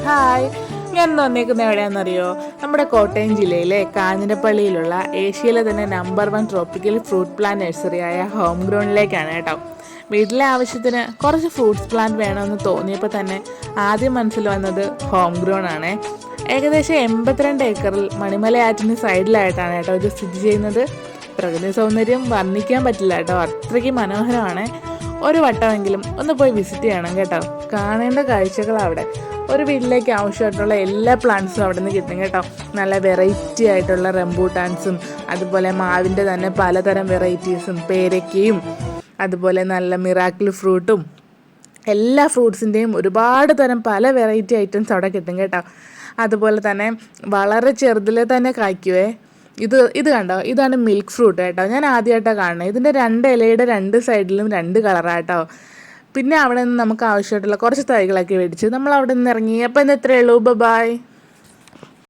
Hi, ഞാൻ ഇന്ന് വന്നേക്കുന്നത് എവിടെയാണെന്നറിയോ? നമ്മുടെ കോട്ടയം ജില്ലയിലെ കാഞ്ഞിരപ്പള്ളിയിലുള്ള ഏഷ്യയിലെ തന്നെ നമ്പർ 1 ട്രോപ്പിക്കൽ ഫ്രൂട്ട് പ്ലാന്റ് നഴ്സറിയായ ഹോം ഗ്രൗണ്ടിലേക്കാണ് കേട്ടോ. വീട്ടിലെ ആവശ്യത്തിന് കുറച്ച് ഫ്രൂട്ട്സ് പ്ലാന്റ് വേണമെന്ന് തോന്നിയപ്പോൾ തന്നെ ആദ്യം മനസ്സിൽ വന്നത് ഹോം ഗ്രൗൺ ആണേ. ഏകദേശം 82 ഏക്കറിൽ മണിമല ആറ്റിന് സൈഡിലായിട്ടാണ് കേട്ടോ ഇത് സ്ഥിതി ചെയ്യുന്നത്. പ്രകൃതി സൗന്ദര്യം വർണ്ണിക്കാൻ പറ്റില്ല കേട്ടോ, അത്രയ്ക്ക് മനോഹരമാണ്. ഒരു വട്ടമെങ്കിലും ഒന്ന് പോയി വിസിറ്റ് ചെയ്യണം കേട്ടോ. കാണേണ്ട കാഴ്ചകൾ അവിടെ. ഒരു വീട്ടിലേക്ക് ആവശ്യമായിട്ടുള്ള എല്ലാ പ്ലാന്റ്സും അവിടെ നിന്ന് കിട്ടും കേട്ടോ. നല്ല വെറൈറ്റി ആയിട്ടുള്ള റംബൂട്ടാൻസും അതുപോലെ മാവിൻ്റെ തന്നെ പലതരം വെറൈറ്റീസും പേരയ്ക്കയും അതുപോലെ നല്ല മിറാക്കിൾ ഫ്രൂട്ടും എല്ലാ ഫ്രൂട്ട്സിൻ്റെയും ഒരുപാട് തരം പല വെറൈറ്റി ഐറ്റംസ് അവിടെ കിട്ടും കേട്ടോ. അതുപോലെ തന്നെ വളരെ ചെറുതിൽ തന്നെ കായ്ക്കുവേ. ഇത് കണ്ടോ, ഇതാണ് മിൽക്ക് ഫ്രൂട്ട് കേട്ടോ. ഞാൻ ആദ്യമായിട്ടാണ് കാണുന്നത്. ഇതിൻ്റെ 2 ഇലയുടെ 2 സൈഡിലും 2 കളറാട്ടോ. പിന്നെ അവിടെ നിന്ന് നമുക്ക് ആവശ്യമായിട്ടുള്ള കുറച്ച് തൈകളൊക്കെ മേടിച്ച് നമ്മൾ അവിടെ നിന്ന് ഇറങ്ങി. അപ്പോൾ ഇന്ന് ഇത്രയേ ഉള്ളൂ. ബൈ.